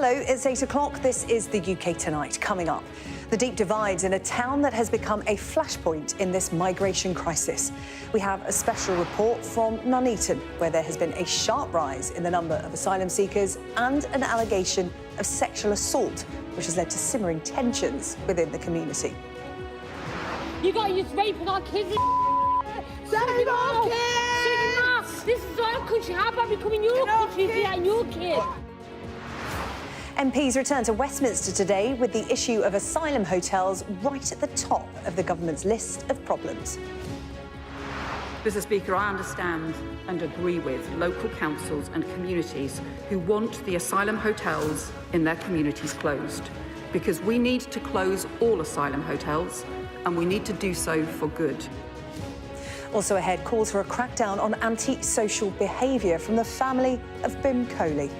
Hello, it's 8 o'clock. This is the UK Tonight. Coming up, the deep divides in a town that has become a flashpoint in this migration crisis. We have a special report from Nuneaton, where there has been a sharp rise in the number of asylum seekers and an allegation of sexual assault, which has led to simmering tensions within the community. You got used raping our kids. Save our kids! This is our country. How about becoming your country if you like your kids? MPs return to Westminster today with the issue of asylum hotels right at the top of the government's list of problems. Mr. Speaker, I understand and agree with local councils and communities who want the asylum hotels in their communities closed, because we need to close all asylum hotels and we need to do so for good. Also ahead, calls for a crackdown on antisocial behaviour from the family of Bim Coley.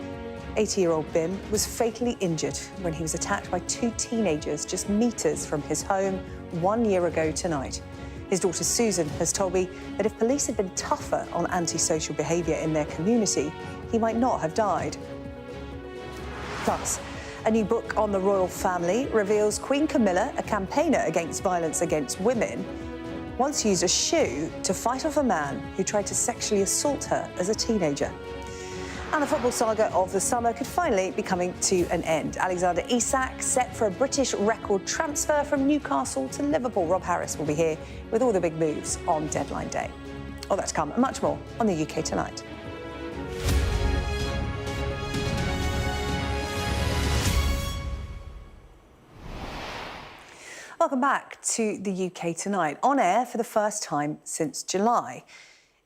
80-year-old Bim was fatally injured when he was attacked by two teenagers just metres from his home 1 year ago tonight. His daughter Susan has told me that if police had been tougher on antisocial behaviour in their community, he might not have died. Plus, a new book on the royal family reveals Queen Camilla, a campaigner against violence against women, once used a shoe to fight off a man who tried to sexually assault her as a teenager. And the football saga of the summer could finally be coming to an end. Alexander Isak set for a British record transfer from Newcastle to Liverpool. Rob Harris will be here with all the big moves on deadline day. All that to come and much more on the UK Tonight. Welcome back to the UK Tonight, on air for the first time since July.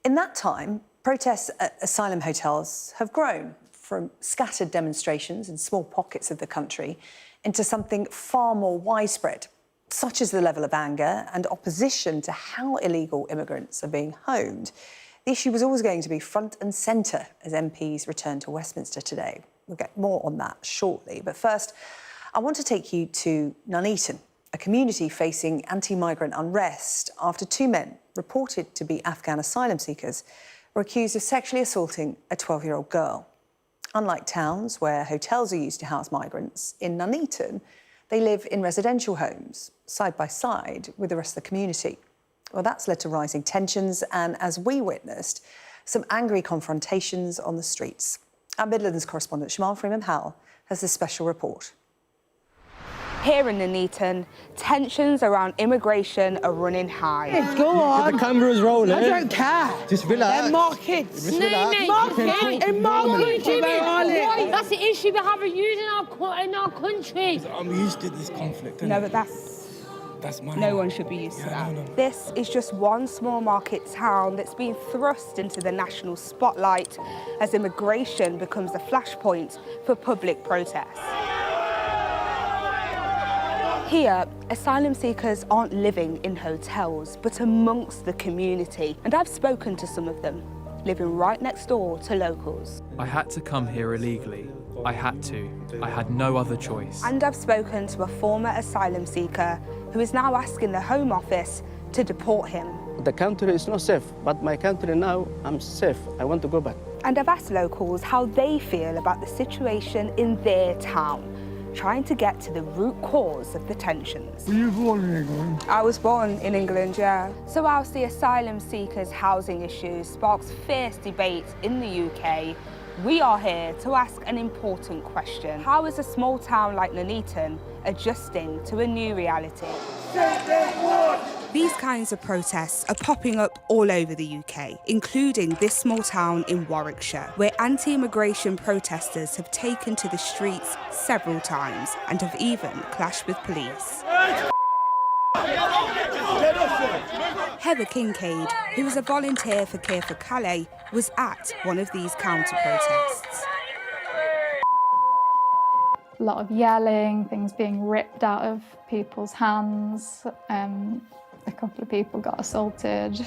In that time, protests at asylum hotels have grown from scattered demonstrations in small pockets of the country into something far more widespread, such as the level of anger and opposition to how illegal immigrants are being homed. The issue was always going to be front and centre as MPs return to Westminster today. We'll get more on that shortly. But first, I want to take you to Nuneaton, a community facing anti-migrant unrest after two men, reported to be Afghan asylum seekers, were accused of sexually assaulting a 12-year-old girl. Unlike towns where hotels are used to house migrants, in Nuneaton, they live in residential homes, side by side with the rest of the community. Well, that's led to rising tensions and, as we witnessed, some angry confrontations on the streets. Our Midlands correspondent, Shamaan Freeman-Powell, has this special report. Here in Nuneaton, tensions around immigration are running high. Hey, go on. The camera's rolling. I don't care. Just relax. They're markets. Just relax. That's the issue we have using in our country. I'm used to this conflict. No, but that's my no one should be used to that. No. This is just one small market town that's been thrust into the national spotlight as immigration becomes the flashpoint for public protests. Here, asylum seekers aren't living in hotels, but amongst the community. And I've spoken to some of them, living right next door to locals. I had to come here illegally. I had to. I had no other choice. And I've spoken to a former asylum seeker who is now asking the Home Office to deport him. The country is not safe, but my country now, I'm safe. I want to go back. And I've asked locals how they feel about the situation in their town, trying to get to the root cause of the tensions. Were you born in England? I was born in England, yeah. So whilst the asylum seekers' housing issue sparks fierce debate in the UK, we are here to ask an important question. How is a small town like Nuneaton adjusting to a new reality? These kinds of protests are popping up all over the UK, including this small town in Warwickshire, where anti-immigration protesters have taken to the streets several times and have even clashed with police. Heather Kincaid, who is a volunteer for Care for Calais, was at one of these counter-protests. A lot of yelling, things being ripped out of people's hands. A couple of people got assaulted.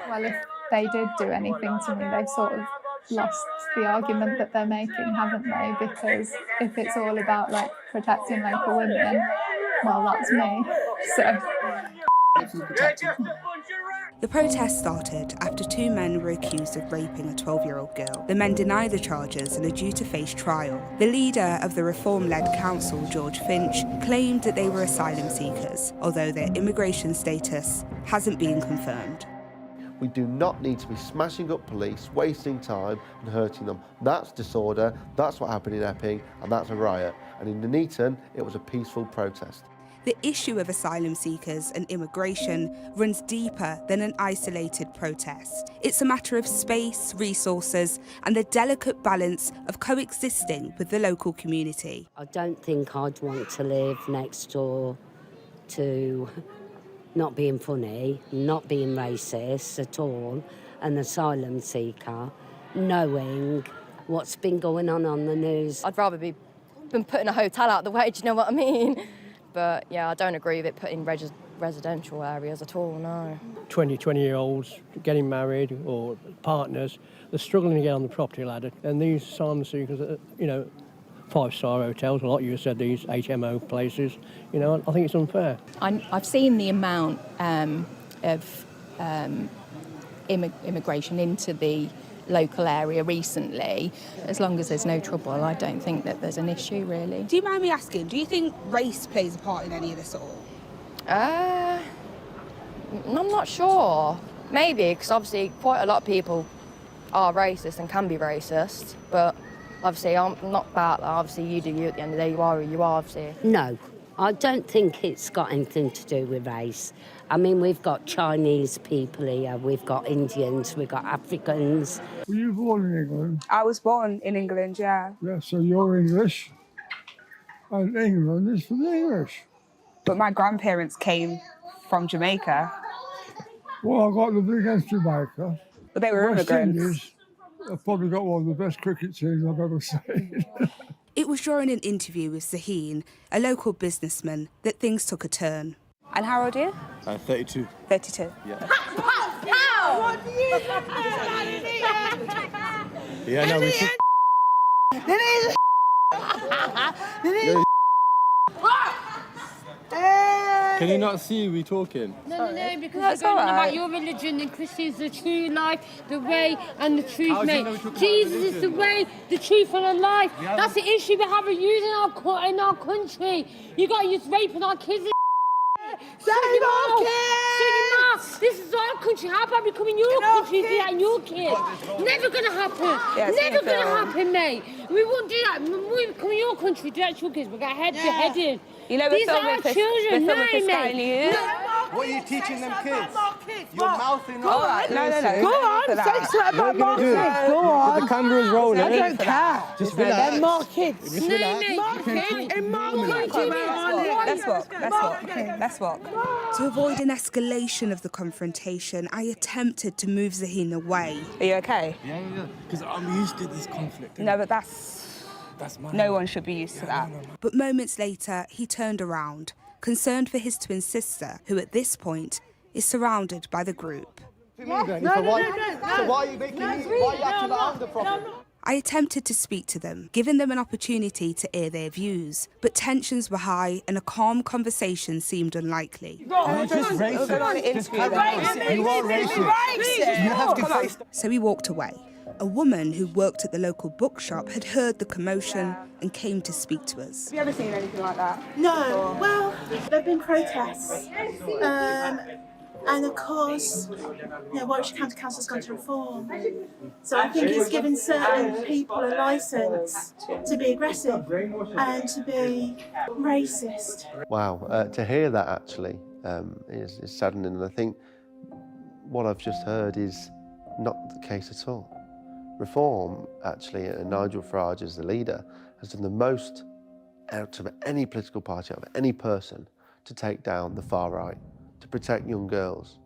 Well, if they did do anything to me, they've sort of lost the argument that they're making, haven't they? Because if it's all about like protecting local women, well, that's me. So. The protest started after 2 men were accused of raping a 12-year-old girl. The men deny the charges and are due to face trial. The leader of the reform-led council, George Finch, claimed that they were asylum seekers, although their immigration status hasn't been confirmed. We do not need to be smashing up police, wasting time and hurting them. That's disorder, that's what happened in Epping, and that's a riot. And in Nuneaton, it was a peaceful protest. The issue of asylum seekers and immigration runs deeper than an isolated protest. It's a matter of space, resources, and the delicate balance of coexisting with the local community. I don't think I'd want to live next door to, not being funny, not being racist at all, an asylum seeker, knowing what's been going on the news. I'd rather be putting a hotel out the way, do you know what I mean? But yeah, I don't agree with it putting residential areas at all, no. 20-year-olds getting married or partners, they're struggling to get on the property ladder. And these asylum seekers, you know, 5-star hotels, like you said, these HMO places, you know, I think it's unfair. I've seen the amount of immigration into the local area recently. As long as there's no trouble, I don't think that there's an issue, really. Do you mind me asking, do you think race plays a part in any of this at all? I'm not sure. Maybe, because obviously quite a lot of people are racist and can be racist, but obviously I'm not about that. Obviously you do you at the end of the day, you are who you are, obviously. No, I don't think it's got anything to do with race. I mean, we've got Chinese people here, we've got Indians, we've got Africans. Were you born in England? I was born in England, yeah. Yeah, so you're English, and England is for the English. But my grandparents came from Jamaica. Well, I've got nothing against Jamaica. But they were West immigrants. Indies, I've probably got one of the best cricket teams I've ever seen. It was during an interview with Shamaan, a local businessman, that things took a turn. And how old are you? 32. 32. Yeah. What do you think? Yeah, no, we should... Can you not see we talking? No, because you're going on about your religion and Christians, the true life, the way and the truth, mate. Jesus is the way, the truth and the life. Yeah, that's the issue we have with using in our country. You got to use raping our kids. This is our country. How about becoming your country and do that in your kids? Never gonna happen. Never gonna happen, mate. We won't do that. When we become your country, do that to your kids. We'll get beheaded. You know, these are our children, no, mate. What are you teaching them kids? You're mouthing off. All right, no. Go on, say something about more kids. Go on. The camera's rolling. I don't care. Just relax. They're more kids. Just relax. Let's walk. To avoid an escalation of the confrontation, I attempted to move Zaheen away. Are you okay? Yeah. Because I'm used to this conflict. No, but no one should be used to that. No. But moments later, he turned around, concerned for his twin sister, who at this point is surrounded by the group. So why are you making me? Why are you acting like I'm the problem? I attempted to speak to them, giving them an opportunity to air their views, but tensions were high and a calm conversation seemed unlikely. You're just racist. You are racist. You have to face. So we walked away. A woman who worked at the local bookshop had heard the commotion and came to speak to us. Have you ever seen anything like that? No. Well, there have been protests. And of course, Warwickshire County Council's gone to reform. So I think it's given certain people a licence to be aggressive and to be racist. Wow, to hear that actually is saddening, and I think what I've just heard is not the case at all. Reform, actually, and Nigel Farage as the leader, has done the most out of any political party, out of any person, to take down the far right, to protect young girls.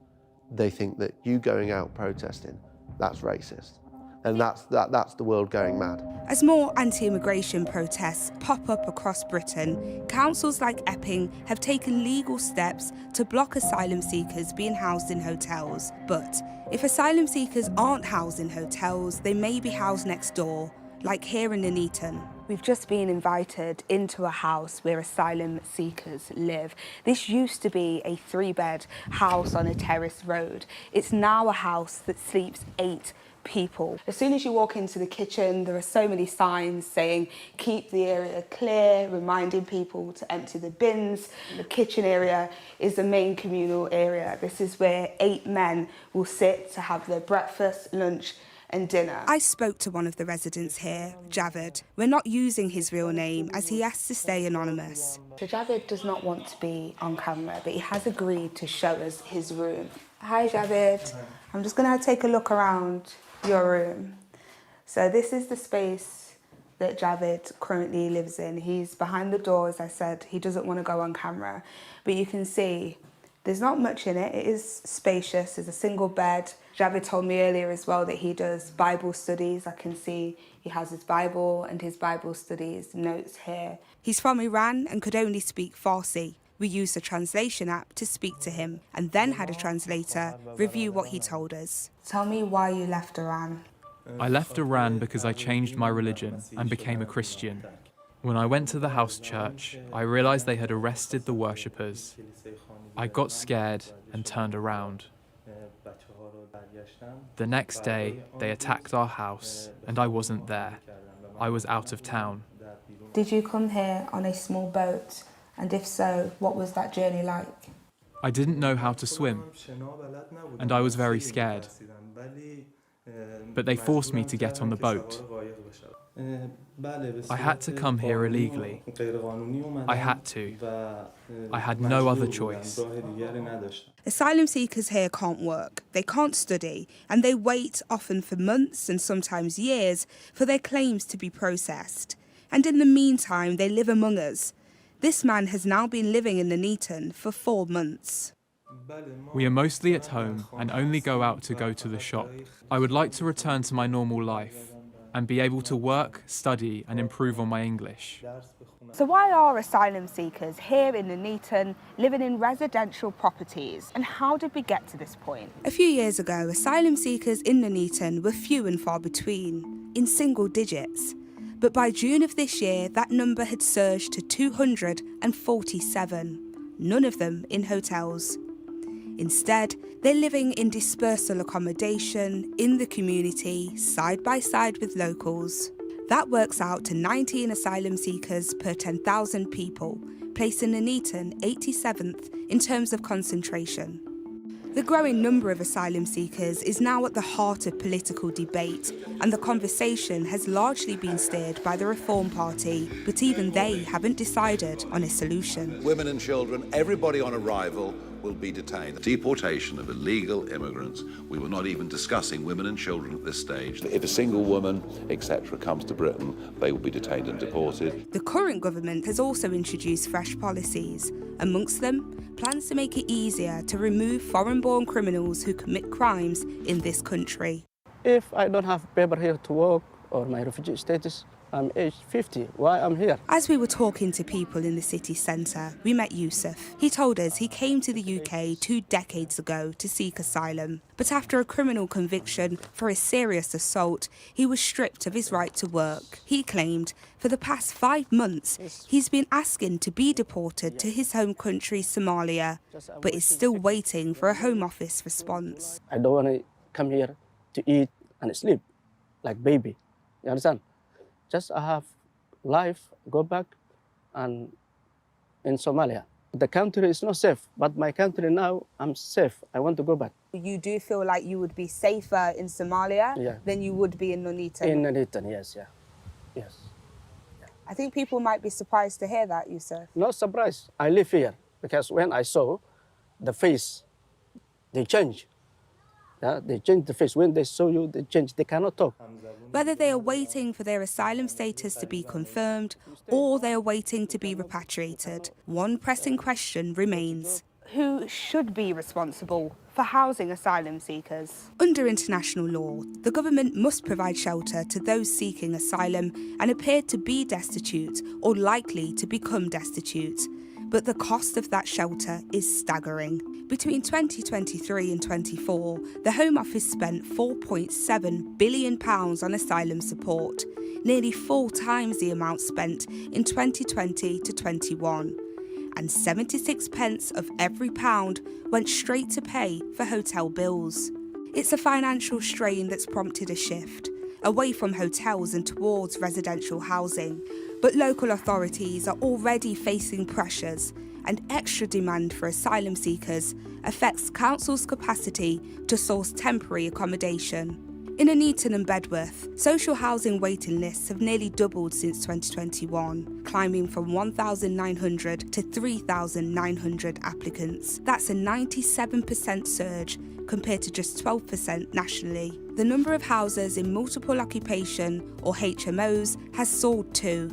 They think that you going out protesting, that's racist. And that's the world going mad. As more anti-immigration protests pop up across Britain, councils like Epping have taken legal steps to block asylum seekers being housed in hotels. But if asylum seekers aren't housed in hotels, they may be housed next door like here in Nuneaton. We've just been invited into a house where asylum seekers live. This used to be a 3-bed house on a terrace road. It's now a house that sleeps 8 people. As soon as you walk into the kitchen, there are so many signs saying keep the area clear, reminding people to empty the bins. The kitchen area is the main communal area. This is where 8 men will sit to have their breakfast, lunch and dinner. I spoke to one of the residents here, Javed. We're not using his real name as he asked to stay anonymous. So Javed does not want to be on camera, but he has agreed to show us his room. Hi Javed, I'm just gonna take a look around your room. So this is the space that Javed currently lives in. He's behind the door, as I said. He doesn't want to go on camera, but you can see there's not much in it. It is spacious. There's a single bed. Javed told me earlier as well that he does Bible studies. I can see he has his Bible and his Bible studies notes here. He's from Iran and could only speak Farsi. We used a translation app to speak to him and then had a translator review what he told us. Tell me why you left Iran. I left Iran because I changed my religion and became a Christian. When I went to the house church, I realised they had arrested the worshippers. I got scared and turned around. The next day, they attacked our house and I wasn't there. I was out of town. Did you come here on a small boat? And if so, what was that journey like? I didn't know how to swim, and I was very scared. But they forced me to get on the boat. I had to come here illegally. I had to. I had no other choice. Asylum seekers here can't work, they can't study, and they wait often for months and sometimes years for their claims to be processed. And in the meantime, they live among us. This man has now been living in Nuneaton for 4 months. We are mostly at home and only go out to go to the shop. I would like to return to my normal life and be able to work, study and improve on my English. So why are asylum seekers here in Nuneaton living in residential properties, and how did we get to this point? A few years ago, asylum seekers in Nuneaton were few and far between, in single digits. But by June of this year, that number had surged to 247, none of them in hotels. Instead, they're living in dispersal accommodation, in the community, side by side with locals. That works out to 19 asylum seekers per 10,000 people, placing Nuneaton 87th in terms of concentration. The growing number of asylum seekers is now at the heart of political debate, and the conversation has largely been steered by the Reform Party, but even they haven't decided on a solution. Women and children, everybody on arrival will be detained. Deportation of illegal immigrants. We were not even discussing women and children at this stage. If a single woman, etc., comes to Britain, they will be detained and deported. The current government has also introduced fresh policies. Amongst them, plans to make it easier to remove foreign-born criminals who commit crimes in this country. If I don't have paper here to work or my refugee status, I'm aged 50. Why I'm here? As we were talking to people in the city centre, we met Yusuf. He told us he came to the UK 2 decades ago to seek asylum. But after a criminal conviction for a serious assault, he was stripped of his right to work. He claimed for the past 5 months, he's been asking to be deported to his home country, Somalia, but is still waiting for a Home Office response. I don't want to come here to eat and sleep like baby. You understand? Just I have life, go back and in Somalia. The country is not safe, but my country now, I'm safe. I want to go back. You do feel like you would be safer in Somalia than you would be in Nuneaton? In Nuneaton, yes, yeah. Yes. I think people might be surprised to hear that, Yusuf. Not surprised. I live here because when I saw the face, they change. Yeah, they change the face. When they saw you, they change. They cannot talk. Whether they are waiting for their asylum status to be confirmed or they are waiting to be repatriated, one pressing question remains. Who should be responsible for housing asylum seekers? Under international law, the government must provide shelter to those seeking asylum and appear to be destitute or likely to become destitute. But the cost of that shelter is staggering. Between 2023 and 24, the Home Office spent £4.7 billion on asylum support. nearly 4 times the amount spent in 2020 to 21. And 76 pence of every pound went straight to pay for hotel bills. It's a financial strain that's prompted a shift away from hotels and towards residential housing. But local authorities are already facing pressures, and extra demand for asylum seekers affects councils' capacity to source temporary accommodation. In Nuneaton and Bedworth, social housing waiting lists have nearly doubled since 2021, climbing from 1,900 to 3,900 applicants. That's a 97% surge compared to just 12% nationally. The number of houses in multiple occupation, or HMOs, has soared too.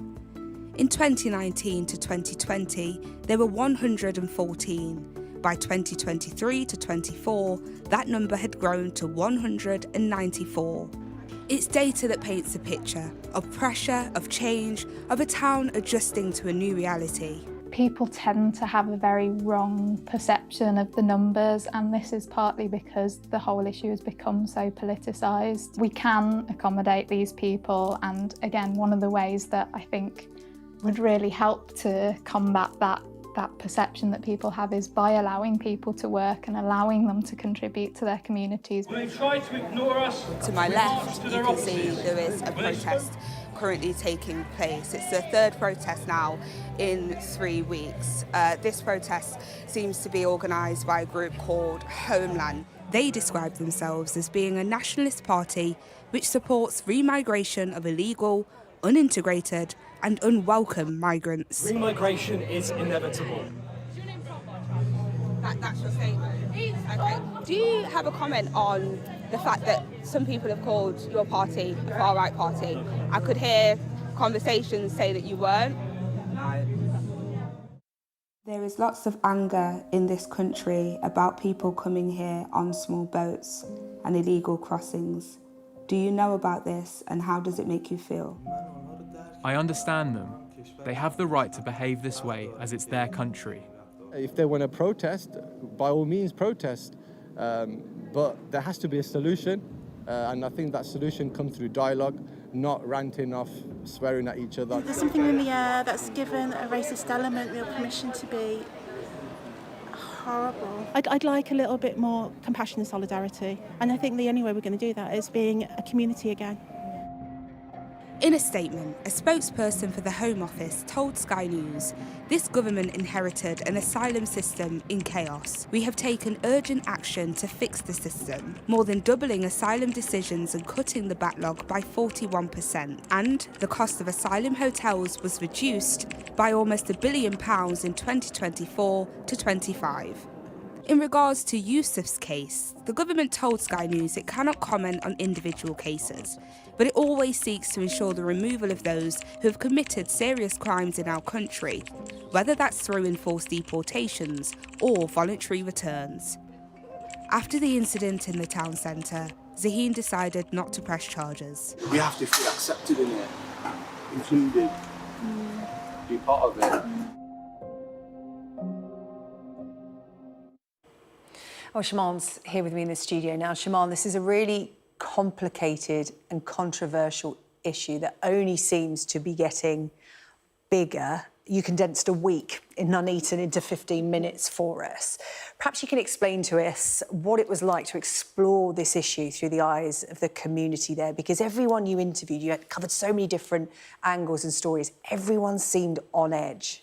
In 2019 to 2020, there were 114. By 2023 to 24, that number had grown to 194. It's data that paints a picture of pressure, of change, of a town adjusting to a new reality. People tend to have a very wrong perception of the numbers, and this is partly because the whole issue has become so politicised. We can accommodate these people, and again, one of the ways that I think would really help to combat that perception that people have is by allowing people to work and allowing them to contribute to their communities. They try to ignore us. To my left, you can see there is a protest currently taking place. It's the third protest now in 3 weeks. This protest seems to be organised by a group called Homeland. They describe themselves as being a nationalist party which supports remigration of illegal, unintegrated and unwelcome migrants. Remigration is inevitable. That's your statement? Okay. Do you have a comment on the fact that some people have called your party a far-right party? I could hear conversations say that you weren't. There is lots of anger in this country about people coming here on small boats and illegal crossings. Do you know about this, and how does it make you feel? I understand them. They have the right to behave this way as it's their country. If they want to protest, by all means protest, but there has to be a solution, and I think that solution comes through dialogue, not ranting off, swearing at each other. There's something in the air that's given a racist element real permission to be horrible. I'd like a little bit more compassion and solidarity, and I think the only way we're going to do that is being a community again. In a statement, a spokesperson for the Home Office told Sky News, "This government inherited an asylum system in chaos. We have taken urgent action to fix the system, more than doubling asylum decisions and cutting the backlog by 41%. And the cost of asylum hotels was reduced by almost £1 billion in 2024 to 25. In regards to Yusuf's case, the government told Sky News it cannot comment on individual cases, but it always seeks to ensure the removal of those who have committed serious crimes in our country, whether that's through enforced deportations or voluntary returns. After the incident in the town centre, Zaheen decided not to press charges. We have to feel accepted in it, included, be part of it. Oh, Shamaan's here with me in the studio now. Shamaan, this is a really complicated and controversial issue that only seems to be getting bigger. You condensed a week in Nuneaton into 15 minutes for us. Perhaps you can explain to us what it was like to explore this issue through the eyes of the community there, because everyone you interviewed, you had covered so many different angles and stories. Everyone seemed on edge.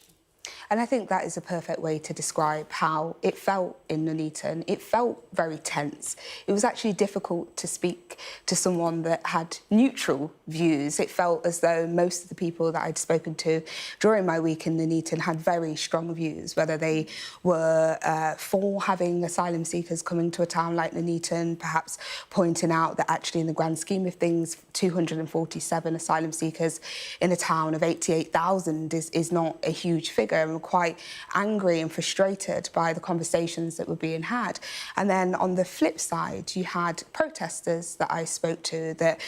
And I think that is a perfect way to describe how it felt in Nuneaton. It felt very tense. It was actually difficult to speak to someone that had neutral views. It felt as though most of the people that I'd spoken to during my week in Nuneaton had very strong views, whether they were for having asylum seekers coming to a town like Nuneaton, perhaps pointing out that actually in the grand scheme of things, 247 asylum seekers in a town of 88,000 is not a huge figure, and were quite angry and frustrated by the conversations that were being had. And then on the flip side, you had protesters that I spoke to that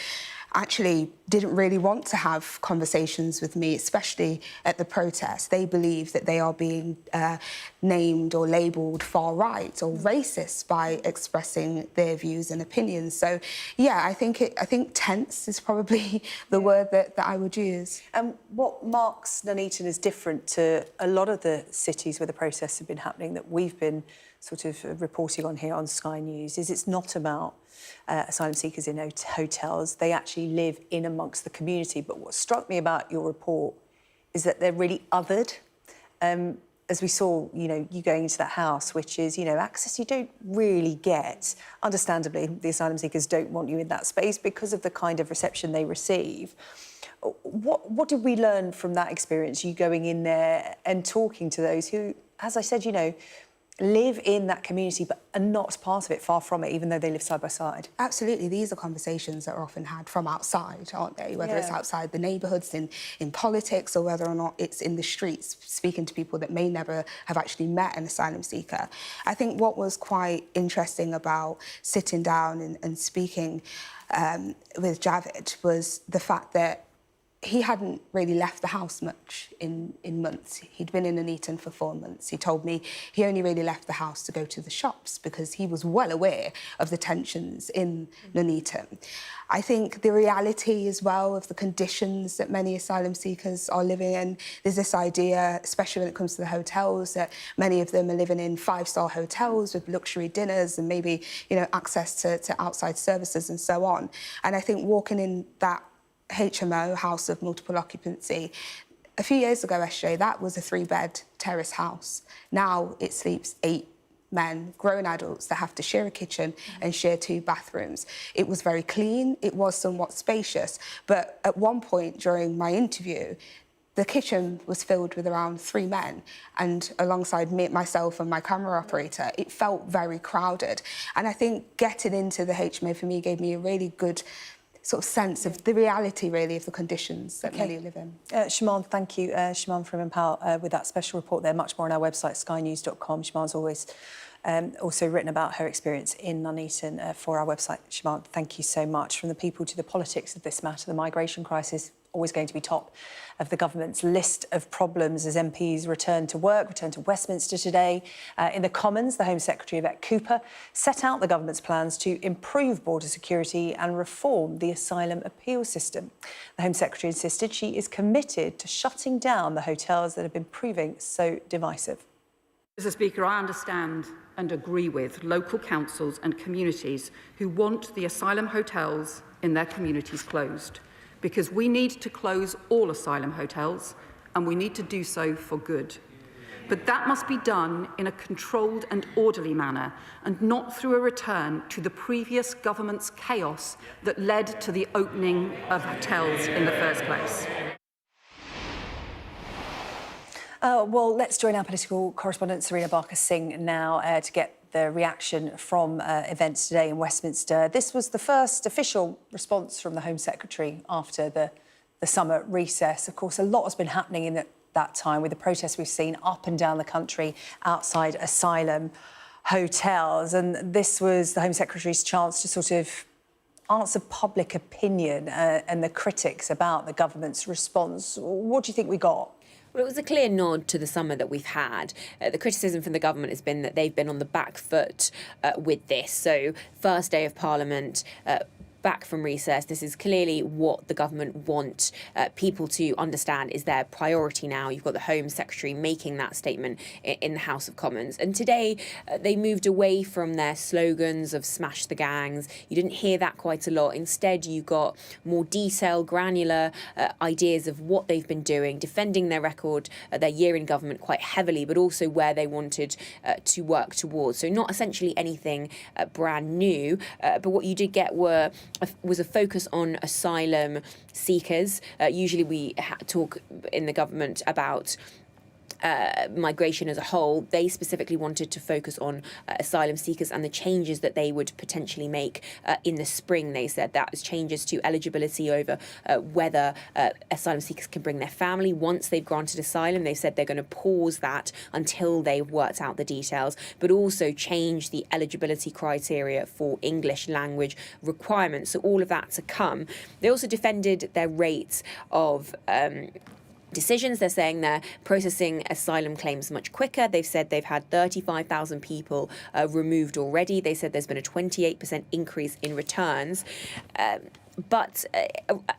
actually didn't really want to have conversations with me, especially at the protest. They believe that they are being named or labelled far right or racist by expressing their views and opinions. So, yeah, I think tense is probably the word that I would use. And what marks Nuneaton as different to a lot of the cities where the protests have been happening that we've been sort of reporting on here on Sky News is it's not about asylum seekers in hotels. They actually live in amongst the community. But what struck me about your report is that they're really othered. As we saw, you going into that house, which is, access you don't really get. Understandably, the asylum seekers don't want you in that space because of the kind of reception they receive. What did we learn from that experience, you going in there and talking to those who, as I said, live in that community but are not part of it, far from it, even though they live side by side? Absolutely. These are conversations that are often had from outside, aren't they? Whether it's outside the neighbourhoods, in politics, or whether or not it's in the streets, speaking to people that may never have actually met an asylum seeker. I think what was quite interesting about sitting down and speaking with Javid was the fact that he hadn't really left the house much in months. He'd been in Nuneaton for 4 months. He told me he only really left the house to go to the shops because he was well aware of the tensions in Nuneaton. I think the reality as well of the conditions that many asylum seekers are living in, there's this idea, especially when it comes to the hotels, that many of them are living in 5-star hotels with luxury dinners and maybe, access to outside services and so on. And I think walking in that HMO, house of multiple occupancy. A few years ago, SJ, that was a 3-bed terrace house. Now it sleeps 8 men, grown adults, that have to share a kitchen and share 2 bathrooms. It was very clean, it was somewhat spacious, but at one point during my interview, the kitchen was filled with around 3 men, and alongside myself and my camera operator, it felt very crowded. And I think getting into the HMO for me gave me a really good sort of sense of the reality, really, of the conditions that many live in. Shamaan, thank you. Shamaan Freeman-Powell with that special report there. Much more on our website, skynews.com. Shamaan's always also written about her experience in Nuneaton for our website. Shamaan, thank you so much. From the people to the politics of this matter, the migration crisis always going to be top of the government's list of problems as MPs return to work, return to Westminster today. In the Commons, the Home Secretary, Yvette Cooper, set out the government's plans to improve border security and reform the asylum appeal system. The Home Secretary insisted she is committed to shutting down the hotels that have been proving so divisive. Mr. Speaker, I understand and agree with local councils and communities who want the asylum hotels in their communities closed, because we need to close all asylum hotels, and we need to do so for good. But that must be done in a controlled and orderly manner, and not through a return to the previous government's chaos that led to the opening of hotels in the first place. Well, let's join our political correspondent Sarina Barker-Singh now to get the reaction from events today in Westminster. This was the first official response from the Home Secretary after the summer recess. Of course, a lot has been happening in that time with the protests we've seen up and down the country outside asylum hotels. And this was the Home Secretary's chance to sort of answer public opinion and the critics about the government's response. What do you think we got? Well, it was a clear nod to the summer that we've had. The criticism from the government has been that they've been on the back foot with this. So, first day of Parliament, back from recess, this is clearly what the government want people to understand is their priority now. You've got the Home Secretary making that statement in the House of Commons. And today, they moved away from their slogans of smash the gangs. You didn't hear that quite a lot. Instead, you got more detailed, granular ideas of what they've been doing, defending their record, their year in government quite heavily, but also where they wanted to work towards. So not essentially anything brand new, but what you did get was a focus on asylum seekers. Usually we talk in the government about migration as a whole. They specifically wanted to focus on asylum seekers and the changes that they would potentially make in the spring. They said that was changes to eligibility over whether asylum seekers can bring their family once they've granted asylum. They said they're going to pause that until they've worked out the details, but also change the eligibility criteria for English language requirements. So all of that to come. They also defended their rates of decisions. They're saying they're processing asylum claims much quicker. They've said they've had 35,000 people removed already. They said there's been a 28% increase in returns. But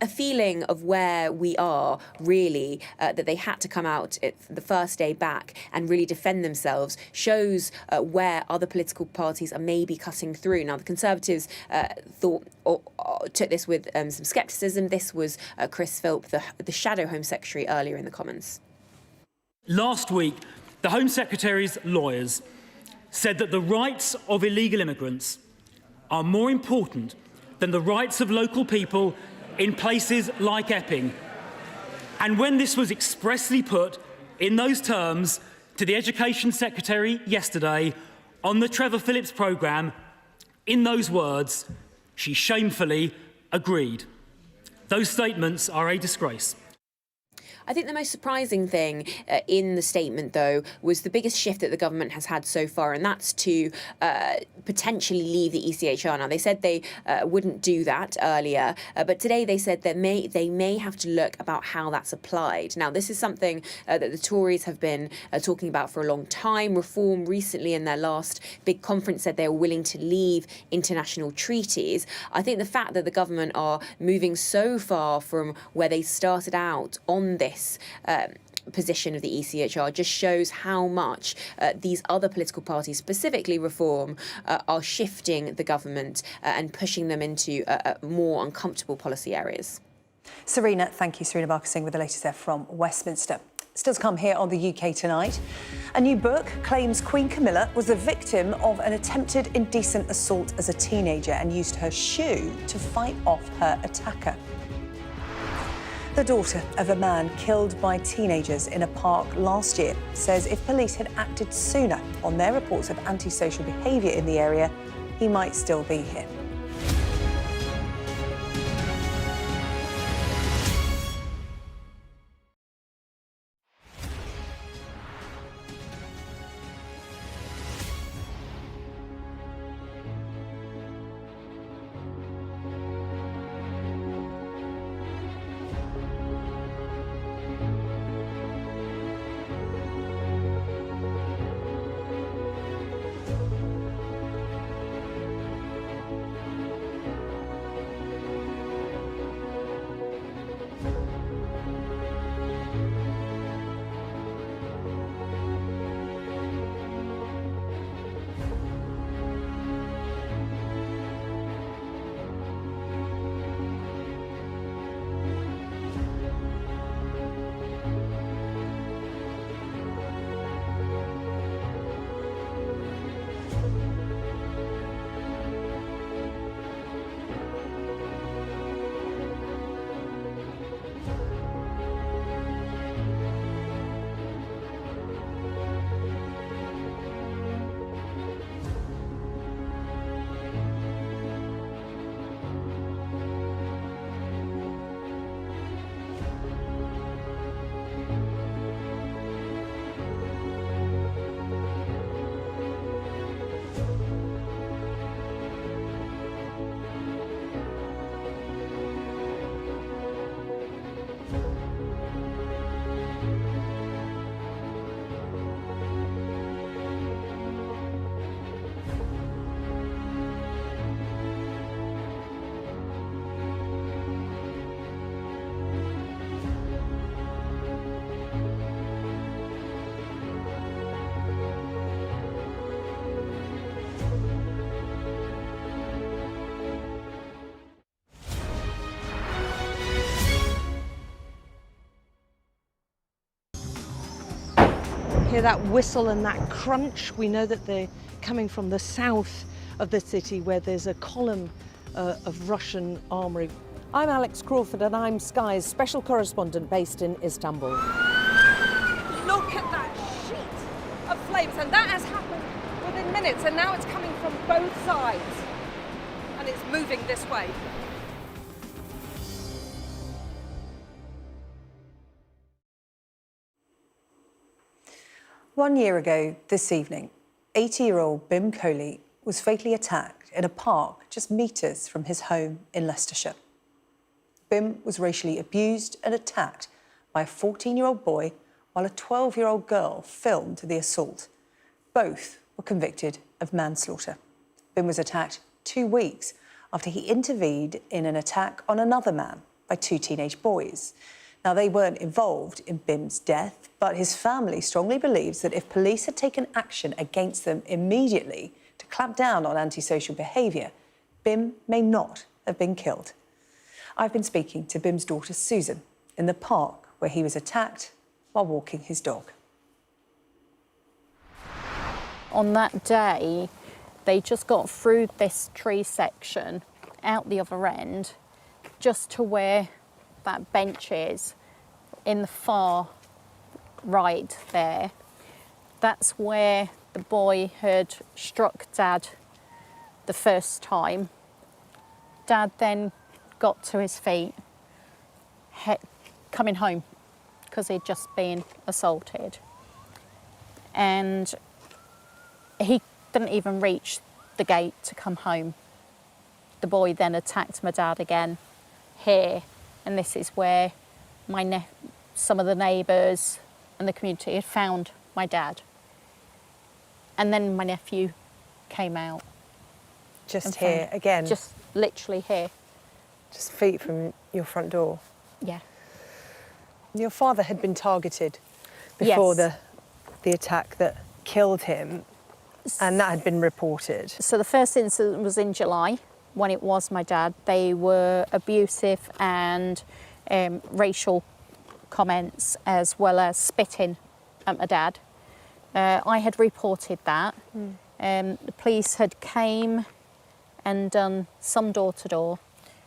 a feeling of where we are, really, that they had to come out the first day back and really defend themselves, shows where other political parties are maybe cutting through. Now, the Conservatives took this with some scepticism. This was Chris Philp, the Shadow Home Secretary, earlier in the Commons. Last week, the Home Secretary's lawyers said that the rights of illegal immigrants are more important than the rights of local people in places like Epping. And when this was expressly put in those terms to the Education Secretary yesterday on the Trevor Phillips programme, in those words, she shamefully agreed. Those statements are a disgrace. I think the most surprising thing in the statement, though, was the biggest shift that the government has had so far, and that's to potentially leave the ECHR. Now, they said they wouldn't do that earlier, but today they said that they may have to look about how that's applied. Now, this is something that the Tories have been talking about for a long time. Reform recently, in their last big conference, said they were willing to leave international treaties. I think the fact that the government are moving so far from where they started out on this position of the ECHR just shows how much these other political parties, specifically Reform, are shifting the government and pushing them into more uncomfortable policy areas. Serena, thank you. Serena Barker-Singh with the latest there from Westminster. Still to come here on the UK Tonight. A new book claims Queen Camilla was the victim of an attempted indecent assault as a teenager and used her shoe to fight off her attacker. The daughter of a man killed by teenagers in a park last year says if police had acted sooner on their reports of antisocial behaviour in the area, he might still be here. Hear that whistle and that crunch? We know that they're coming from the south of the city where there's a column of Russian armoury. I'm Alex Crawford and I'm Sky's special correspondent based in Istanbul. Look at that flames, and that has happened within minutes, and now it's coming from both sides, and it's moving this way. One year ago this evening, 80-year-old Bim Coley was fatally attacked in a park just metres from his home in Leicestershire. Bim was racially abused and attacked by a 14-year-old boy while a 12-year-old girl filmed the assault. Both were convicted of manslaughter. Bim was attacked 2 weeks after he intervened in an attack on another man by 2 teenage boys. Now, they weren't involved in Bim's death, but his family strongly believes that if police had taken action against them immediately to clamp down on antisocial behaviour, Bim may not have been killed. I've been speaking to Bim's daughter, Susan, in the park where he was attacked while walking his dog. On that day, they just got through this tree section out the other end, just to where that bench is in the far right there. That's where the boy had struck Dad the first time. Dad then got to his feet, coming home because he'd just been assaulted. And he didn't even reach the gate to come home. The boy then attacked my dad again here, and this is where some of the neighbours and the community had found my dad. And then my nephew came out. Just here, again? Just literally here. Just feet from your front door? Yeah. Your father had been targeted before Yes. the attack that killed him, and that had been reported. So the first incident was in July, when it was my dad. They were abusive and racial comments, as well as spitting at my dad. I had reported that. The police had came and done some door-to-door,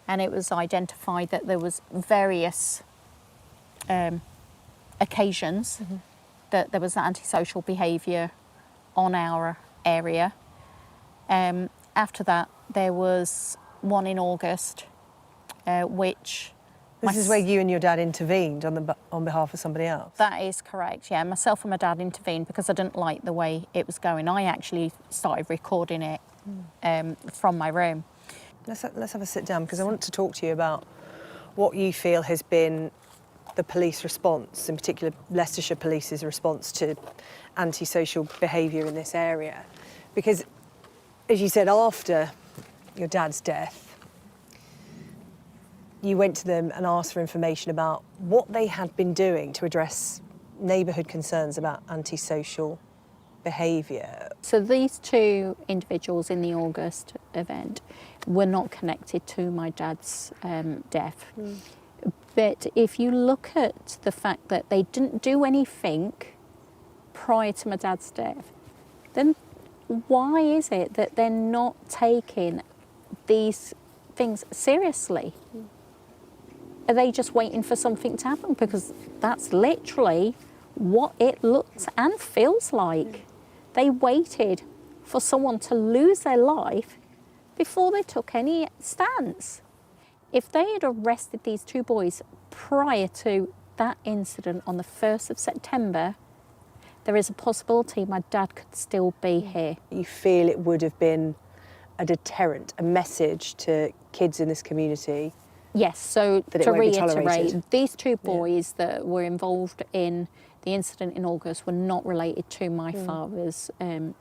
and it was identified that there was various occasions that there was antisocial behaviour on our area. After that, there was one in August, which... This is where you and your dad intervened on behalf of somebody else? That is correct, yeah. Myself and my dad intervened because I didn't like the way it was going. I actually started recording it from my room. Let's have a sit down, because I want to talk to you about what you feel has been the police response, in particular Leicestershire Police's response to antisocial behaviour in this area. Because, as you said, after your dad's death, you went to them and asked for information about what they had been doing to address neighbourhood concerns about antisocial behaviour. So these two individuals in the August event were not connected to my dad's death. But if you look at the fact that they didn't do anything prior to my dad's death, then why is it that they're not taking these things seriously? Are they just waiting for something to happen? Because that's literally what it looks and feels like. They waited for someone to lose their life before they took any stance. If they had arrested these two boys prior to that incident on the 1st of September, there is a possibility my dad could still be here. You feel it would have been a deterrent, a message to kids in this community? Yes, so that it to won't be reiterate, tolerated. these two boys that were involved in the incident in August were not related to my father's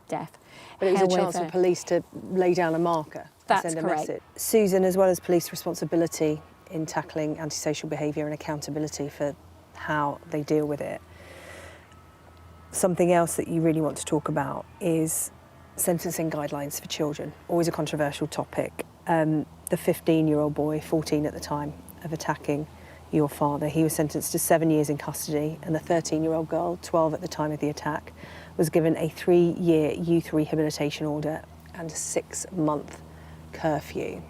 death. But it was a chance for police to lay down a marker and send a correct. message. Susan, as well as police responsibility in tackling antisocial behaviour and accountability for how they deal with it, something else that you really want to talk about is sentencing guidelines for children, always a controversial topic. The 15-year-old boy, 14 at the time, of attacking your father, he was sentenced to 7 years in custody, and the 13-year-old girl, 12 at the time of the attack, was given a 3-year youth rehabilitation order and a 6-month curfew.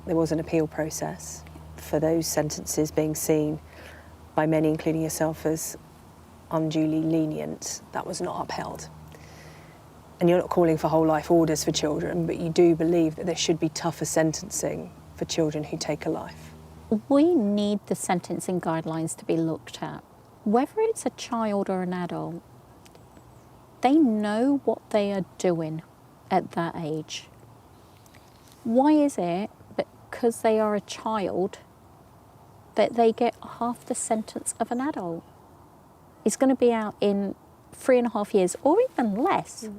There was an appeal process for those sentences being seen by many, including yourself, as unduly lenient. That was not upheld. and you're not calling for whole life orders for children, but you do believe that there should be tougher sentencing for children who take a life. We need the sentencing guidelines to be looked at. Whether it's a child or an adult, they know what they are doing at that age. Why is it because they are a child that they get half the sentence of an adult? It's going to be out in 3.5 years or even less.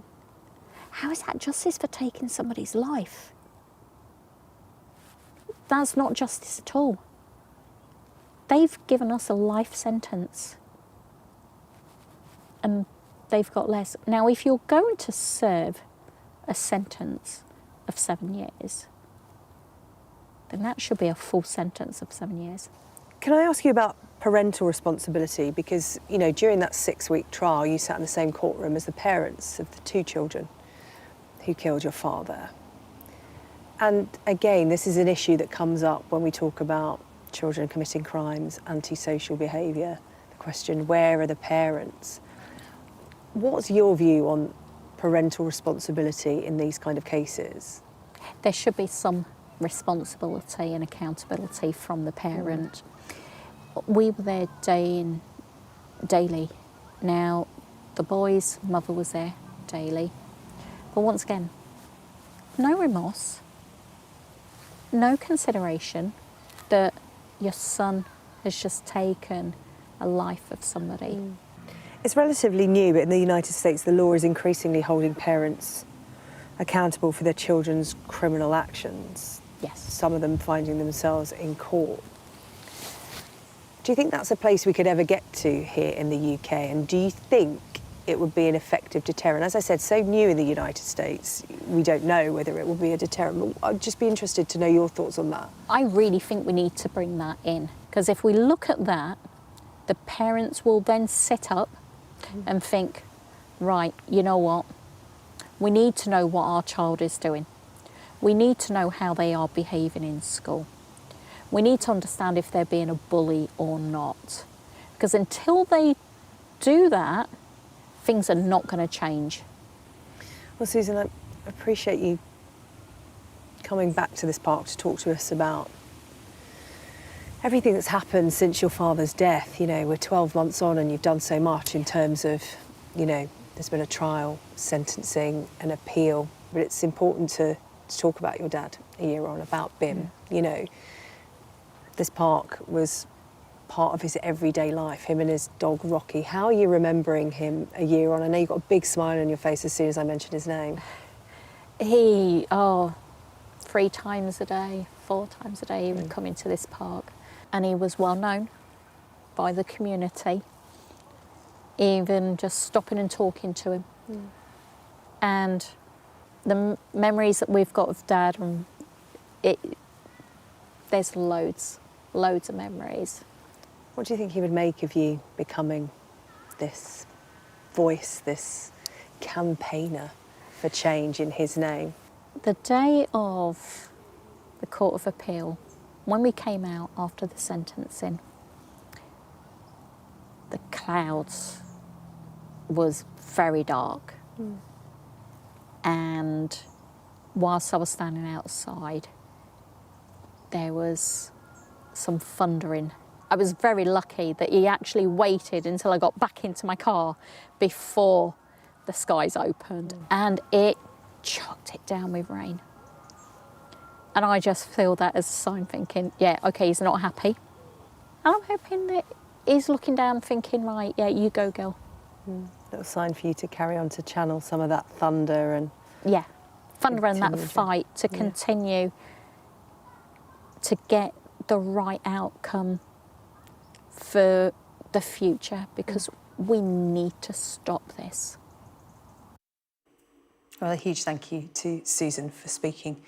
How is that justice for taking somebody's life? That's not justice at all. They've given us a life sentence and they've got less. Now, if you're going to serve a sentence of 7 years, then that should be a full sentence of 7 years. Can I ask you about parental responsibility? Because, you know, during that 6-week trial, you sat in the same courtroom as the parents of the 2 children who killed your father. And again, this is an issue that comes up when we talk about children committing crimes, antisocial behaviour, the question, where are the parents? What's your view on parental responsibility in these kind of cases? There should be some responsibility and accountability from the parent. We were there daily. Now, the boy's mother was there daily. But once again, no remorse, no consideration that your son has just taken a life of somebody. It's relatively new, but in the United States, the law is increasingly holding parents accountable for their children's criminal actions. Yes. Some of them finding themselves in court. Do you think that's a place we could ever get to here in the UK? And do you think it would be an effective deterrent? As I said, so new in the United States, we don't know whether it will be a deterrent. But I'd just be interested to know your thoughts on that. I really think we need to bring that in, because if we look at that, the parents will then sit up and think, right, you know what? We need to know what our child is doing. We need to know how they are behaving in school. We need to understand if they're being a bully or not. Because until they do that, things are not going to change. Well, Susan, I appreciate you coming back to this park to talk to us about everything that's happened since your father's death. You know, we're 12 months on and you've done so much in terms of, you know, there's been a trial, sentencing, an appeal. But it's important to talk about your dad a year on, about Bim. You know, this park was part of his everyday life, him and his dog Rocky. How are you remembering him a year on? I know you've got a big smile on your face as soon as I mentioned his name. 3 times a day, 4 times a day he would come into this park. And he was well known by the community, even just stopping and talking to him. And the memories that we've got of Dad, there's loads of memories. What do you think he would make of you becoming this voice, this campaigner for change in his name? The day of the Court of Appeal, when we came out after the sentencing, the clouds was very dark. And whilst I was standing outside, there was some thundering. I was very lucky that he actually waited until I got back into my car before the skies opened, and it chucked it down with rain. And I just feel that as a sign, thinking, yeah, okay, he's not happy. And I'm hoping that he's looking down thinking, right, yeah, you go, girl. Little sign for you to carry on to channel some of that thunder and... Yeah, thunder and that fight to continue to get the right outcome for the future, because we need to stop this. Well, a huge thank you to Susan for speaking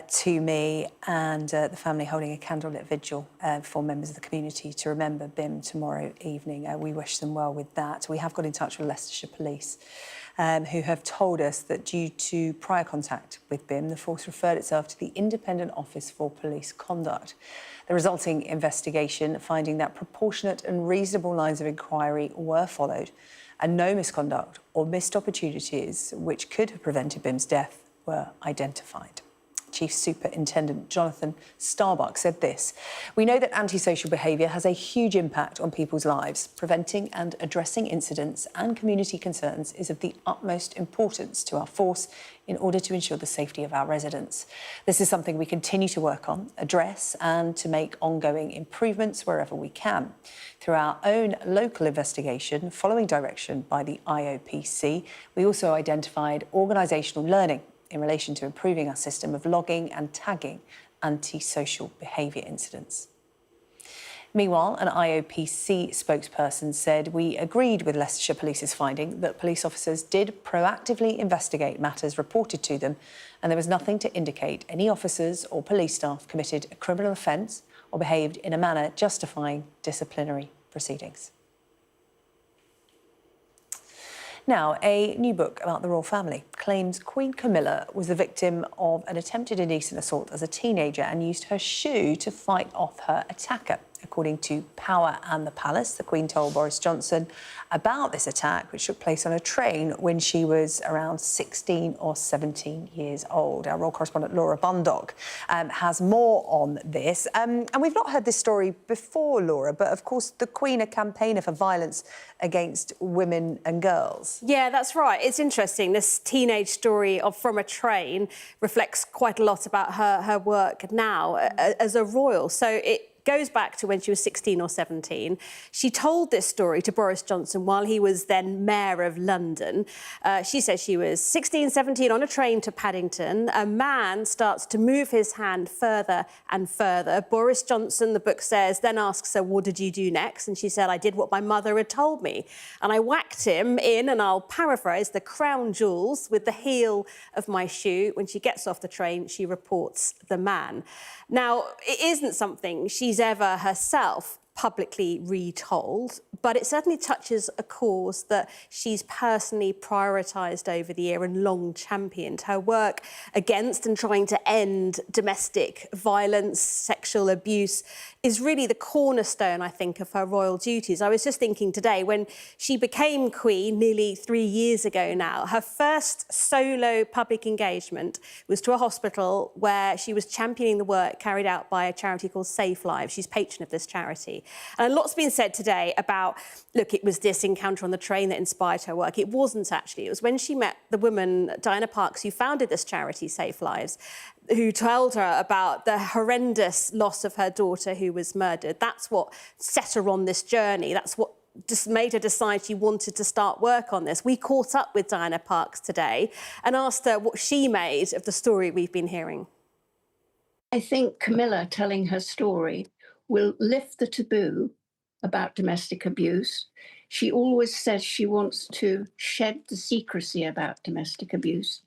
to me, and the family holding a candlelit vigil for members of the community to remember Bim tomorrow evening. We wish them well with that. We have got in touch with Leicestershire Police who have told us that due to prior contact with BIM, the force referred itself to the Independent Office for Police Conduct. The resulting investigation finding that proportionate and reasonable lines of inquiry were followed and no misconduct or missed opportunities which could have prevented BIM's death were identified. Chief Superintendent Jonathan Starbuck said this: "We know that antisocial behaviour has a huge impact on people's lives. Preventing and addressing incidents and community concerns is of the utmost importance to our force in order to ensure the safety of our residents. This is something we continue to work on, address and to make ongoing improvements wherever we can. Through our own local investigation, following direction by the IOPC, we also identified organisational learning in relation to improving our system of logging and tagging antisocial behaviour incidents." Meanwhile, an IOPC spokesperson said, "We agreed with Leicestershire Police's finding that police officers did proactively investigate matters reported to them, and there was nothing to indicate any officers or police staff committed a criminal offence or behaved in a manner justifying disciplinary proceedings." Now, a new book about the royal family claims Queen Camilla was the victim of an attempted indecent assault as a teenager and used her shoe to fight off her attacker. According to Power and the Palace, the Queen told Boris Johnson about this attack, which took place on a train when she was around 16 or 17 years old. Our royal correspondent Laura Bundock has more on this. And we've not heard this story before, Laura, but of course the Queen, a campaigner for violence against women and girls. Yeah, that's right. It's interesting. This teenage story of From a Train reflects quite a lot about her work now as a royal. So it goes back to when she was 16 or 17. She told this story to Boris Johnson while he was then Mayor of London. She says she was 16, 17 on a train to Paddington. A man starts to move his hand further and further. Boris Johnson, the book says, then asks her, "What did you do next?" And she said, "I did what my mother had told me. And I whacked him in," and I'll paraphrase, "the crown jewels with the heel of my shoe." When she gets off the train, she reports the man. Now, it isn't something she's ever herself publicly retold, but it certainly touches a cause that she's personally prioritised over the year and long championed. Her work against and trying to end domestic violence, sexual abuse, is really the cornerstone, I think, of her royal duties. I was just thinking today, when she became Queen nearly 3 years ago now, her first solo public engagement was to a hospital where she was championing the work carried out by a charity called Safe Lives. She's patron of this charity. And a lot's been said today about, look, it was this encounter on the train that inspired her work. It wasn't actually. It was when she met the woman, Diana Parks, who founded this charity, Safe Lives, who told her about the horrendous loss of her daughter who was murdered. That's what set her on this journey. That's what just made her decide she wanted to start work on this. We caught up with Diana Parks today and asked her what she made of the story we've been hearing. I think Camilla telling her story will lift the taboo about domestic abuse. She always says she wants to shed the secrecy about domestic abuse.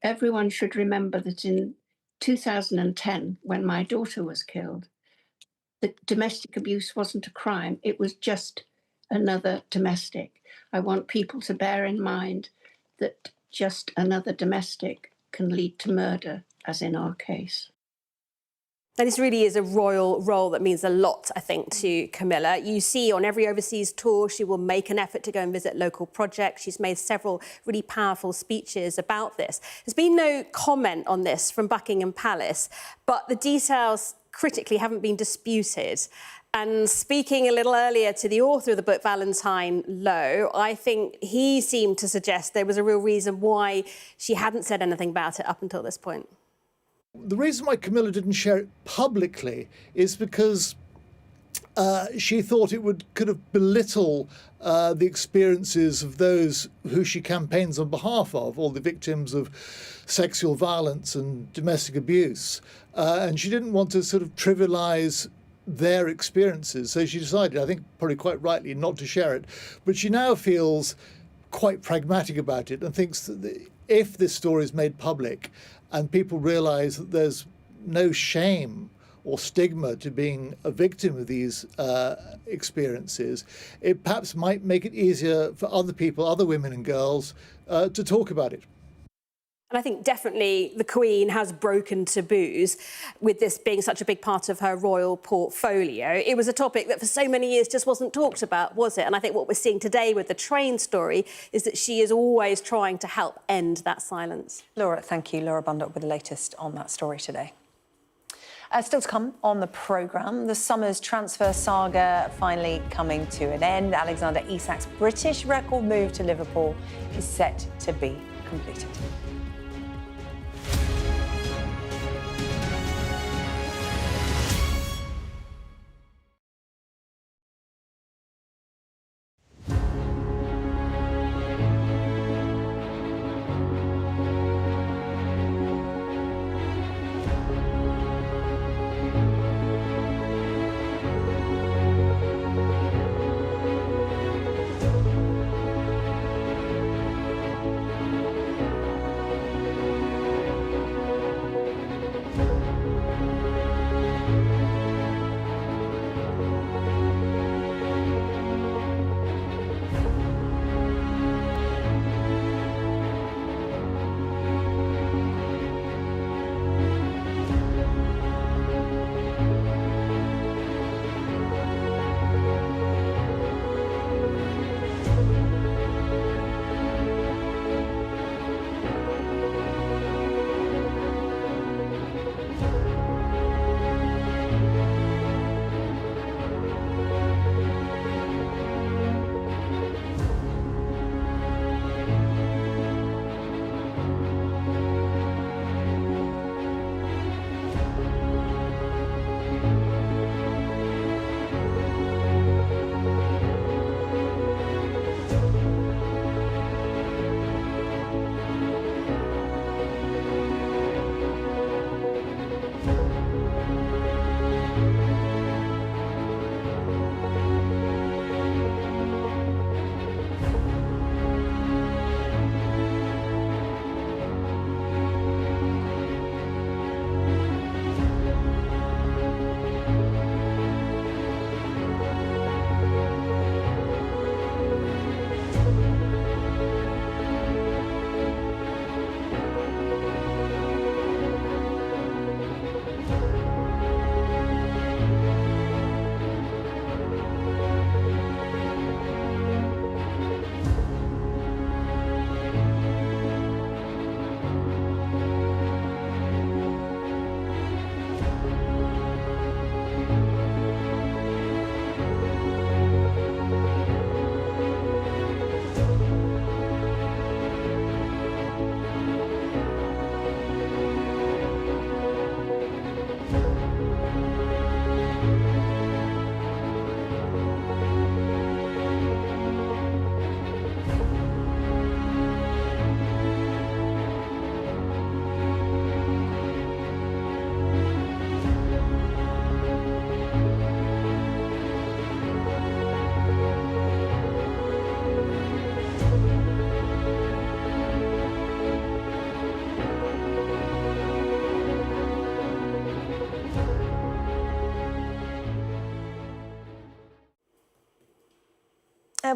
Everyone should remember that in 2010, when my daughter was killed, the domestic abuse wasn't a crime. It was just another domestic. I want people to bear in mind that just another domestic can lead to murder, as in our case. And this really is a royal role that means a lot, I think, to Camilla. You see on every overseas tour, she will make an effort to go and visit local projects. She's made several really powerful speeches about this. There's been no comment on this from Buckingham Palace, but the details critically haven't been disputed. And speaking a little earlier to the author of the book, Valentine Lowe, I think he seemed to suggest there was a real reason why she hadn't said anything about it up until this point. The reason why Camilla didn't share it publicly is because she thought it would kind of belittle the experiences of those who she campaigns on behalf of, all the victims of sexual violence and domestic abuse. And she didn't want to sort of trivialise their experiences. So she decided, I think probably quite rightly, not to share it. But she now feels quite pragmatic about it and thinks that if this story is made public and people realise that there's no shame or stigma to being a victim of these experiences, it perhaps might make it easier for other people, other women and girls, to talk about it. And I think definitely the Queen has broken taboos with this being such a big part of her royal portfolio. It was a topic that for so many years just wasn't talked about, was it? And I think what we're seeing today with the train story is that she is always trying to help end that silence. Laura, thank you. Laura Bundock with the latest on that story today. Still to come on the programme, the summer's transfer saga finally coming to an end. Alexander Isak's British record move to Liverpool is set to be completed.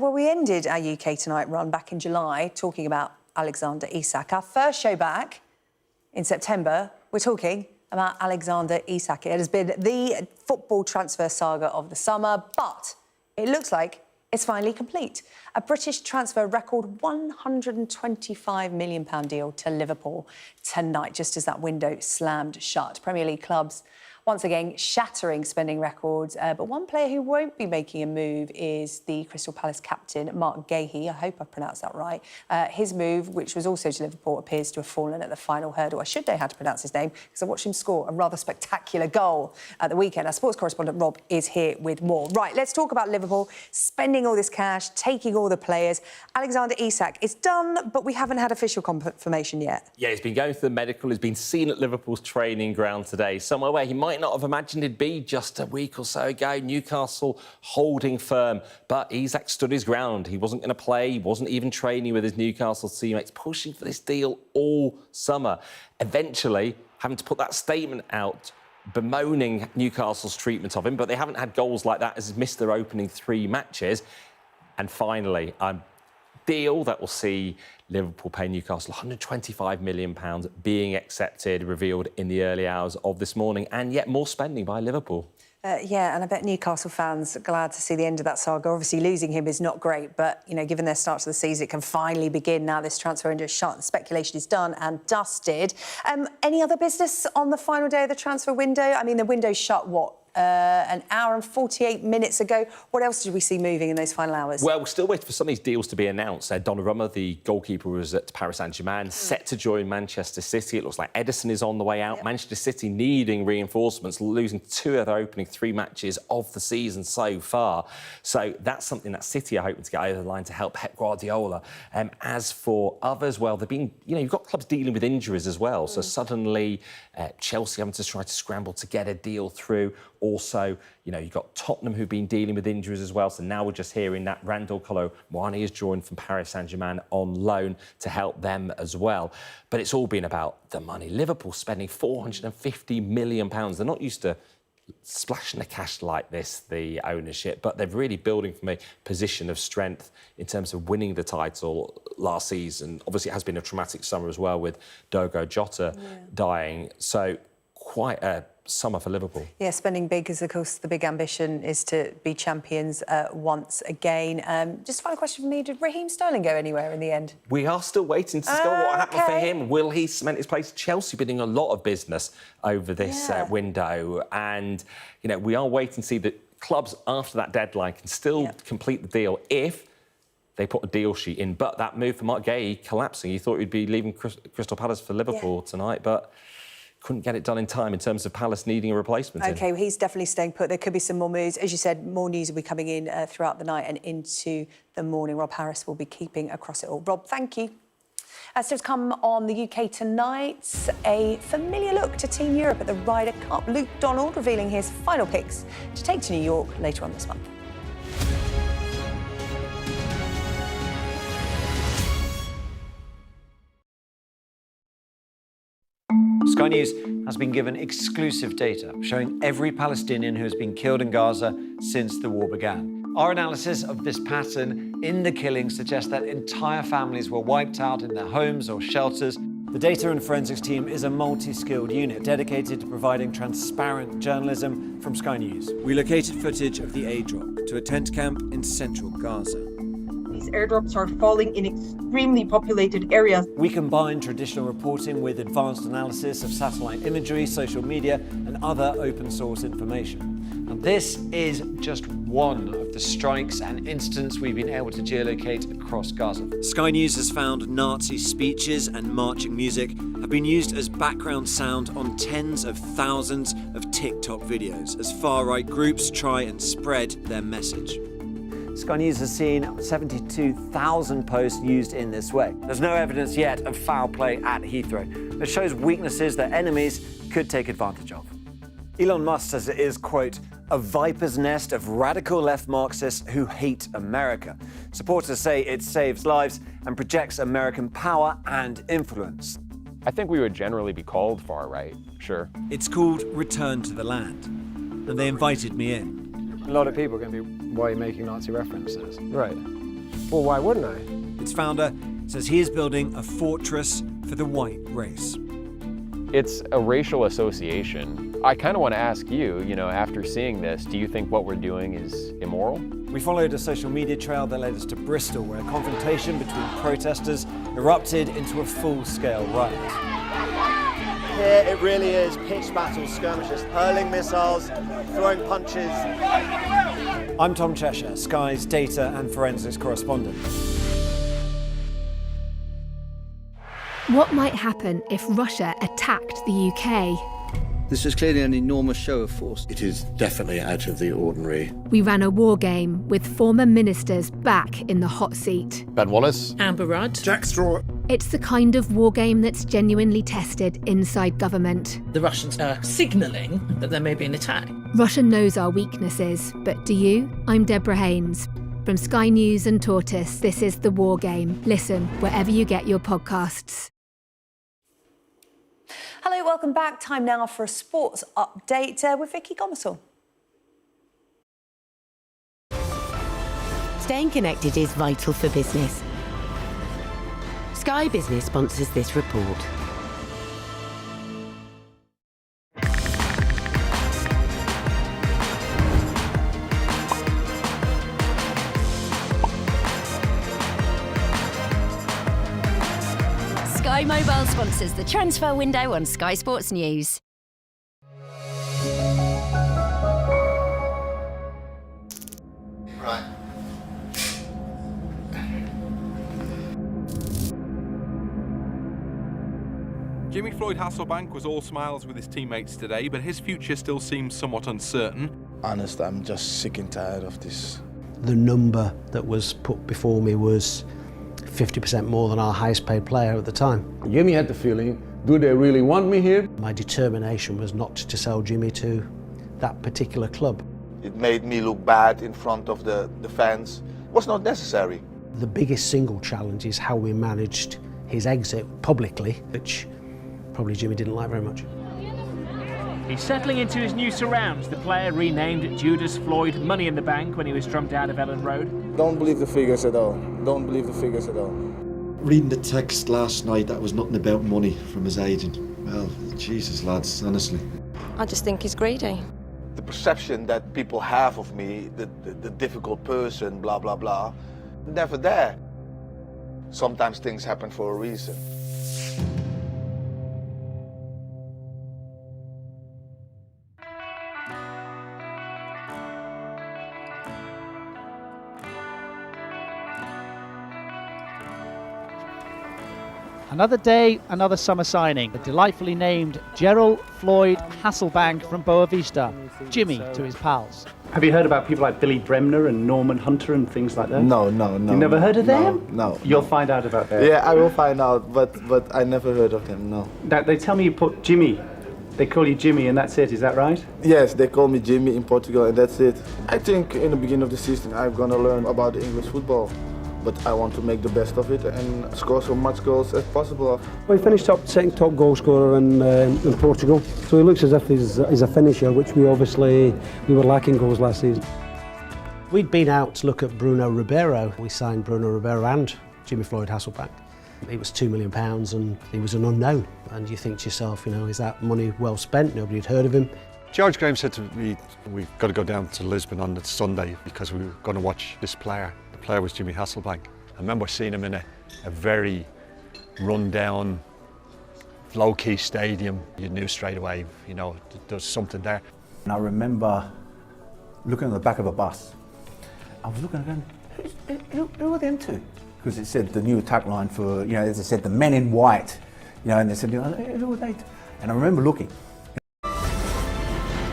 Well, we ended our UK Tonight run back in July talking about Alexander Isak. Our first show back in September, we're talking about Alexander Isak. It has been the football transfer saga of the summer, but it looks like it's finally complete. A British transfer record £125 million deal to Liverpool tonight, just as that window slammed shut. Premier League clubs once again shattering spending records. But one player who won't be making a move is the Crystal Palace captain, Mark Gahey. I hope I pronounced that right. His move, which was also to Liverpool, appears to have fallen at the final hurdle. I should know how to pronounce his name because I watched him score a rather spectacular goal at the weekend. Our sports correspondent, Rob, is here with more. Right, let's talk about Liverpool spending all this cash, taking all the players. Alexander Isak is done, but we haven't had official confirmation yet. Yeah, he's been going through the medical. He's been seen at Liverpool's training ground today, somewhere where he might not have imagined he'd be just a week or so ago. Newcastle holding firm, but Isak stood his ground. He wasn't going to play. He wasn't even training with his Newcastle teammates, pushing for this deal all summer. Eventually, having to put that statement out bemoaning Newcastle's treatment of him, but they haven't had goals like that as he's missed their opening 3 matches. And finally, a deal that will see Liverpool pay Newcastle £125 million being accepted, revealed in the early hours of this morning, and yet more spending by Liverpool. Yeah, and I bet Newcastle fans are glad to see the end of that saga. Obviously, losing him is not great, but, you know, given their start to the season, it can finally begin now this transfer window is shut. The speculation is done and dusted. Any other business on the final day of the transfer window? I mean, the window's shut, what, an hour and 48 minutes ago. What else did we see moving in those final hours? Well, we're still waiting for some of these deals to be announced. Donnarumma, the goalkeeper, was at Paris Saint-Germain, set to join Manchester City. It looks like Edison is on the way out. Yep. Manchester City needing reinforcements, losing 2 of their opening 3 matches of the season so far. So that's something that City are hoping to get over the line to help Pep Guardiola. As for others, well, they've been, you know, you've got clubs dealing with injuries as well. So suddenly Chelsea having to try to scramble to get a deal through. Also, you know, you've got Tottenham who've been dealing with injuries as well. So now we're just hearing that Randall Colomwani is joined from Paris Saint-Germain on loan to help them as well. But it's all been about the money. Liverpool spending £450 million. They're not used to splashing the cash like this, the ownership, but they're really building from a position of strength in terms of winning the title last season. Obviously, it has been a traumatic summer as well with Diogo Jota dying. So quite a summer for Liverpool. Yeah, spending big because, of course, the big ambition is to be champions once again. Just a final question for me. Did Raheem Sterling go anywhere in the end? We are still waiting to discover what happened for him. Will he cement his place? Chelsea bidding a lot of business over this window. And, you know, we are waiting to see that clubs after that deadline can still complete the deal if they put a deal sheet in. But that move for Mark Gay collapsing. He thought he'd be leaving Crystal Palace for Liverpool tonight, but couldn't get it done in time in terms of Palace needing a replacement. OK, well, he's definitely staying put. There could be some more moves. As you said, more news will be coming in throughout the night and into the morning. Rob Harris will be keeping across it all. Rob, thank you. Still to come on the UK tonight, a familiar look to Team Europe at the Ryder Cup. Luke Donald revealing his final picks to take to New York later on this month. Sky News has been given exclusive data showing every Palestinian who has been killed in Gaza since the war began. Our analysis of this pattern in the killings suggests that entire families were wiped out in their homes or shelters. The data and forensics team is a multi-skilled unit dedicated to providing transparent journalism from Sky News. We located footage of the aid drop to a tent camp in central Gaza. These airdrops are falling in extremely populated areas. We combine traditional reporting with advanced analysis of satellite imagery, social media, and other open source information. And this is just one of the strikes and incidents we've been able to geolocate across Gaza. Sky News has found Nazi speeches and marching music have been used as background sound on tens of thousands of TikTok videos as far-right groups try and spread their message. Sky News has seen 72,000 posts used in this way. There's no evidence yet of foul play at Heathrow, but shows weaknesses that enemies could take advantage of. Elon Musk says it is, quote, a viper's nest of radical left Marxists who hate America. Supporters say it saves lives and projects American power and influence. I think we would generally be called far right, sure. It's called Return to the Land, and they invited me in. A lot of people are going to be, why are you making Nazi references? Right. Well, why wouldn't I? Its founder says he is building a fortress for the white race. It's a racial association. I kind of want to ask you, after seeing this, do you think what we're doing is immoral? We followed a social media trail that led us to Bristol, where a confrontation between protesters erupted into a full-scale riot. Here it really is pitched battle skirmishes, hurling missiles, throwing punches. I'm Tom Cheshire, Sky's data and forensics correspondent. What might happen if Russia attacked the UK? This is clearly an enormous show of force. It is definitely out of the ordinary. We ran a war game with former ministers back in the hot seat. Ben Wallace. Amber Rudd. Jack Straw. It's the kind of war game that's genuinely tested inside government. The Russians are signalling that there may be an attack. Russia knows our weaknesses, but do you? I'm Deborah Haynes. From Sky News and Tortoise, this is The War Game. Listen wherever you get your podcasts. Hello, welcome back. Time now for a sports update with Vicky Gomersall. Staying connected is vital for business. Sky Business sponsors this report. Sky Mobile sponsors the transfer window on Sky Sports News. Right. Jimmy Floyd Hasselbank was all smiles with his teammates today, but his future still seems somewhat uncertain. Honest, I'm just sick and tired of this. The number that was put before me was 50% more than our highest paid player at the time. Jimmy had the feeling, do they really want me here? My determination was not to sell Jimmy to that particular club. It made me look bad in front of the fans. It was not necessary. The biggest single challenge is how we managed his exit publicly, which probably Jimmy didn't like very much. He's settling into his new surrounds. The player renamed Judas Floyd Money in the Bank when he was drummed out of Ellen Road. Don't believe the figures at all. Don't believe the figures at all. Reading the text last night, that was nothing about money from his agent. Well, Jesus, lads, honestly. I just think he's greedy. The perception that people have of me, the difficult person, blah, blah, blah, never there. Sometimes things happen for a reason. Another day, another summer signing. The delightfully named Gerald Floyd Hasselbank from Boa Vista. Jimmy to his pals. Have you heard about people like Billy Bremner and Norman Hunter and things like that? No. You never heard of them? No. You'll find out about them. Yeah, I will find out, but I never heard of them, no. They tell me you put Jimmy. They call you Jimmy and that's it, is that right? Yes, they call me Jimmy in Portugal and that's it. I think in the beginning of the season I'm gonna learn about the English football. But I want to make the best of it and score so much goals as possible. Well, he finished second top goal scorer in Portugal, so he looks as if he's a finisher, which we were lacking goals last season. We'd been out to look at Bruno Ribeiro. We signed Bruno Ribeiro and Jimmy Floyd Hasselbank. It was £2 million and he was an unknown. And you think to yourself, is that money well spent? Nobody had heard of him. George Graham said to me, we've got to go down to Lisbon on the Sunday because we were going to watch this player. The player was Jimmy Hasselbank. I remember seeing him in a very run-down, low-key stadium. You knew straight away, there's something there. And I remember looking at the back of a bus. I was looking and going, who are them two? Because it said the new tagline for, as I said, the men in white. And they said, who are they? And I remember looking.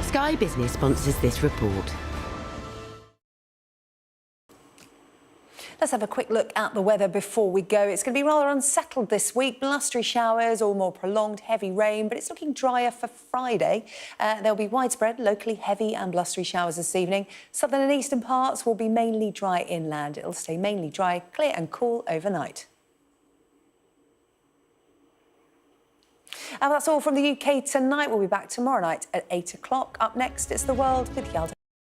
Sky Business sponsors this report. Let's have a quick look at the weather before we go. It's going to be rather unsettled this week. Blustery showers or more prolonged heavy rain, but it's looking drier for Friday. There'll be widespread, locally heavy and blustery showers this evening. Southern and eastern parts will be mainly dry inland. It'll stay mainly dry, clear and cool overnight. And that's all from the UK tonight. We'll be back tomorrow night at 8 o'clock. Up next, it's The World with Yalda.